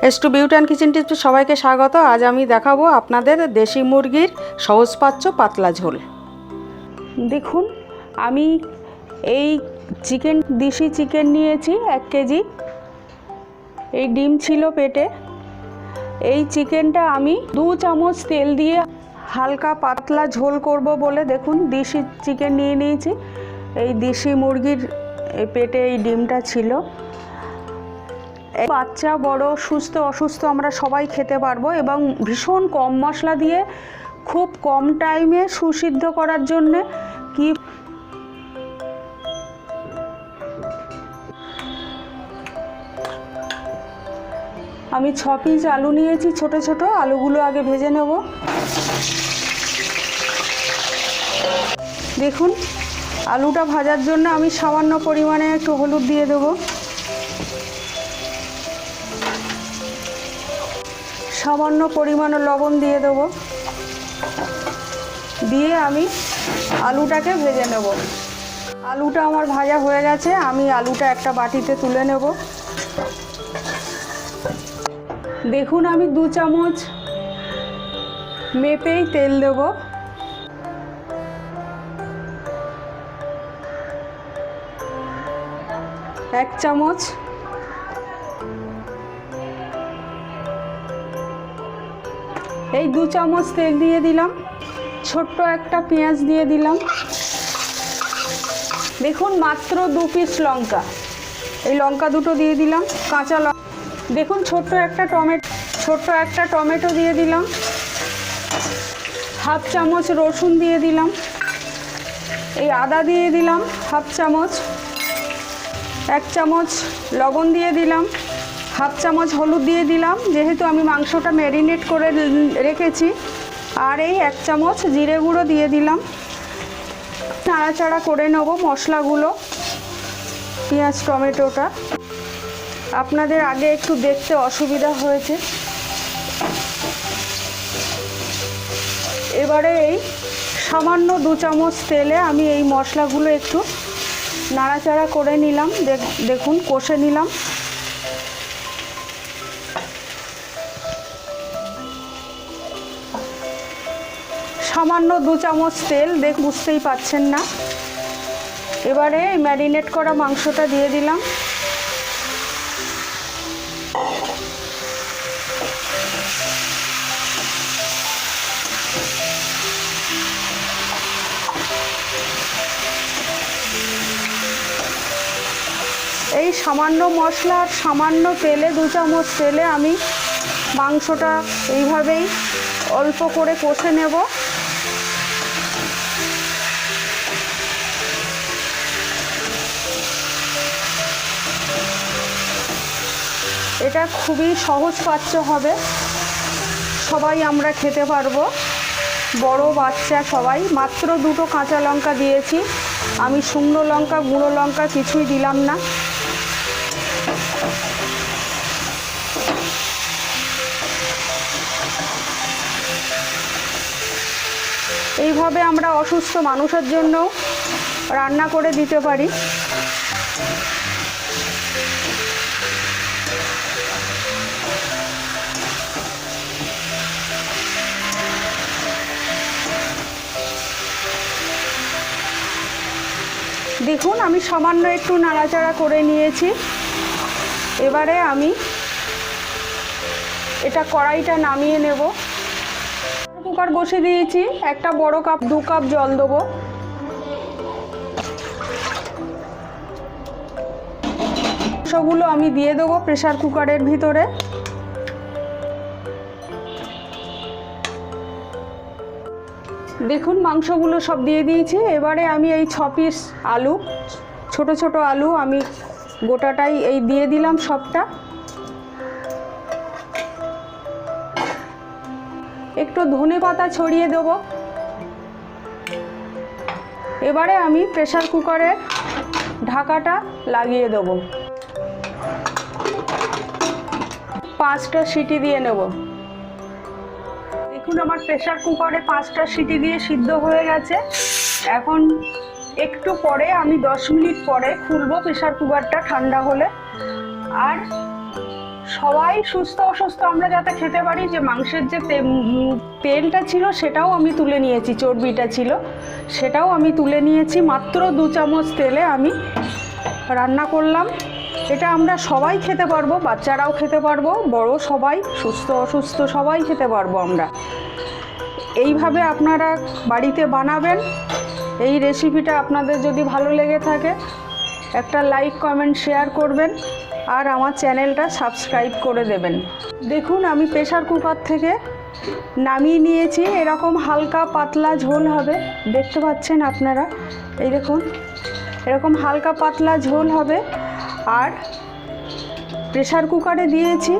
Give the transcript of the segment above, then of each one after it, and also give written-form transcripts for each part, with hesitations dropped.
S2 beauty and kitchen টিপসে সবাইকে স্বাগত। আজ আমি দেখাবো আপনাদের দেশি মুরগির সহজপাচ্য পাতলা ঝোল। দেখুন, আমি এই দেশি চিকেন নিয়েছি 1 কেজি। এই ডিম ছিল পেটে। এই চিকেনটা আমি 2 চামচ তেল দিয়ে হালকা পাতলা ঝোল করব বলে দেখুন দেশি চিকেন নিয়ে নিয়েছি। এই দেশি মুরগির পেটে এই ডিমটা ছিল। বাচ্চা বড় সুস্থ অসুস্থ আমরা সবাই খেতে পারবো এবং ভীষণ কম মশলা দিয়ে খুব কম টাইমে সুসিদ্ধ করার জন্য আমি 6 পিস আলু নিয়েছি, ছোট ছোট আলুগুলো আগে ভেজে নেব। দেখুন, আলুটা ভাজার জন্য আমি সামান্য পরিমাণে একটু হলুদ দিয়ে দেবো, সামান্য পরিমাণে লবণ দিয়ে দেবো, দিয়ে আমি আলুটাকে ভেজে নেব। আলুটা আমার ভাজা হয়ে গেছে, আমি আলুটা একটা বাটিতে তুলে নেব। দেখুন, আমি 2 চামচ মেপেই তেল দেব। এক চামচ, এই 2 চামচ তেল দিয়ে দিলাম। ছোট্ট একটা পেঁয়াজ দিয়ে দিলাম। দেখুন, মাত্র 2 পিস লঙ্কা, এই লঙ্কা দুটো দিয়ে দিলাম। কাঁচা লঙ্কা দেখুন, ছোট্ট একটা টমেটো দিয়ে দিলাম। হাফ চামচ রসুন দিয়ে দিলাম। এই আদা দিয়ে দিলাম হাফ চামচ। 1 চামচ লবণ দিয়ে দিলাম। হাফ চামচ হলুদ দিয়ে দিলাম, যেহেতু আমি মাংসটা ম্যারিনেট করে রেখেছি। আর এই 1 চামচ জিরে গুঁড়ো দিয়ে দিলাম। নাড়াচাড়া করে নেব মশলাগুলো। পেঁয়াজ টমেটোটা আপনাদের আগে একটু দেখতে অসুবিধা হয়েছে। এবারে এই সামান্য 2 চামচ তেলে আমি এই মশলাগুলো একটু নাড়াচাড়া করে নিলাম। দেখুন, কষে নিলাম। সামান্য 2 চামচ তেল, বুঝতেই পাচ্ছেন না। এবারে ম্যারিনেট করা মাংসটা দিয়ে দিলাম। এই সামান্য মশলা আর সামান্য তেলে 2 চামচ তেলে আমি মাংসটা এইভাবেই অল্প করে কষে নেব। এটা খুবই সহজপাচ্য হবে, সবাই আমরা খেতে পারবো, বড় বাচ্চা সবাই। মাত্র 2টো কাঁচা লঙ্কা দিয়েছি আমি, শুকনো লঙ্কা গুঁড়ো লঙ্কা কিছুই দিলাম না। এইভাবে আমরা অসুস্থ মানুষের জন্য রান্না করে দিতে পারি। দেখুন, আমি সামান্য একটু নাড়াচাড়া করে নিয়েছি। এবারে আমি এটা কড়াইটা নামিয়ে নেব। কুকার বসিয়ে দিয়েছি, একটা বড় কাপ 2 কাপ জল দেবো। সবগুলো আমি দিয়ে দেবো প্রেসার কুকারের ভিতরে। দেখুন, মাংসগুলো সব দিয়ে দিয়েছি। এবারে আমি এই 6 পিস আলু, ছোট ছোট আলু আমি গোটাটাই এই দিয়ে দিলাম সবটা। একটু ধনেপাতা ছড়িয়ে দেবো। এবারে আমি প্রেসার কুকারের ঢাকাটা লাগিয়ে দেবো। 5টা সিটি দিয়ে নেব। দেখুন, আমার প্রেসার কুকারে 5টা সিটি দিয়ে সিদ্ধ হয়ে গেছে। এখন একটু পরে আমি 10 মিনিট পরে খুলবো প্রেসার কুকারটা ঠান্ডা হলে। আর সবাই সুস্থ অসুস্থ আমরা যাতে খেতে পারি, যে মাংসের যে তেলটা ছিল সেটাও আমি তুলে নিয়েছি, চর্বিটা ছিল সেটাও আমি তুলে নিয়েছি। মাত্র 2 চামচ তেলে আমি রান্না করলাম। এটা আমরা সবাই খেতে পারবো, বাচ্চারাও খেতে পারবো, বড় সবাই, সুস্থ অসুস্থ সবাই খেতে পারবো আমরা। এইভাবে আপনারা বাড়িতে বানাবেন। এই রেসিপিটা আপনাদের যদি ভালো লেগে থাকে একটা লাইক কমেন্ট শেয়ার করবেন আর আমার চ্যানেলটা সাবস্ক্রাইব করে দেবেন। দেখুন আমি প্রেসার কুকার থেকে নামিয়ে নিয়েছি। এরকম হালকা পাতলা ঝোল হবে, দেখতে পাচ্ছেন আপনারা, এই দেখুন এরকম হালকা পাতলা ঝোল হবে। আর প্রেসার কুকারে দিয়েছি,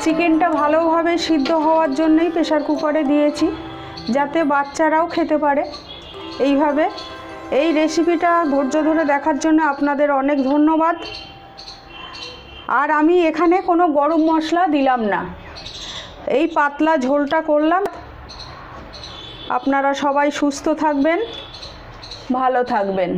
চিকেনটা ভালোভাবে সিদ্ধ হওয়ার জন্যই প্রেসার কুকারে দিয়েছি, যাতে বাচ্চারাও খেতে পারে। এইভাবে এই রেসিপিটা ধৈর্য ধরে দেখার জন্য আপনাদের অনেক ধন্যবাদ। আর আমি এখানে কোনো গরম মশলা দিলাম না, এই পাতলা ঝোলটা করলাম। আপনারা সবাই সুস্থ থাকবেন, ভালো থাকবেন।